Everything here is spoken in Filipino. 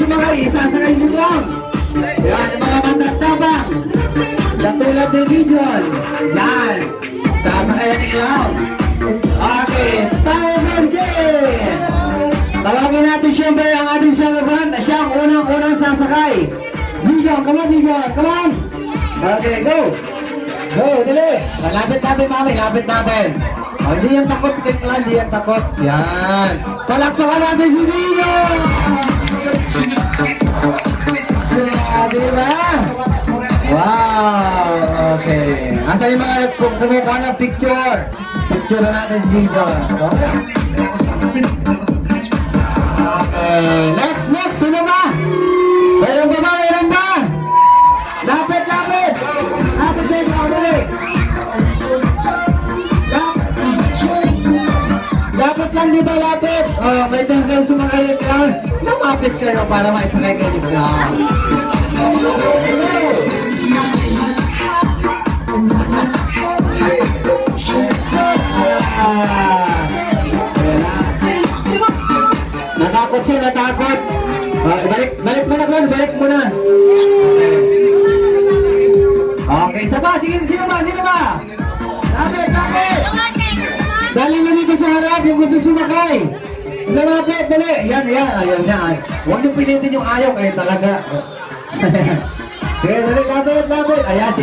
sumakay, isasakay nyo lang. Yan, ang mga mandatabang. Katulad ni Gideon. Yan. Sasakayan ni Clown. Okay, Timer Game! Tawagin natin siyempre ang ating sanggaban na siya ang unang-unang sasakay. Gideon, come on Gideon, come on! Okay, go! Go, dali! Lapit natin mami, lapit natin. Oh, hindi yan takot, hindi yan takot. Yan! Palakpakan natin si Gideon! Diba? Wow! Okay. Asa yung mga kumukuha ng picture? Picture na natin si Gideon. Okay. Next! Sino ba? Mayroon ba? Lapit! Lapit din ako, dali! Lapit lang dito, lapit! Oh, may chance kayo sumakay ni Clown. Lumapit kayo para maisakay kayo ni Clown. Natakot siya, natakot. Balik muna, Clown, balik muna. Okay, isa ba? Sige, sino ba? Lapit! Dali nyo dito sa harap, yung gusto sumakay. Lapit, dali. Yan, ayaw niya. Huwag nyo pilitin yung ayaw, kayo talaga. Sige, dali, lapit. Ayan si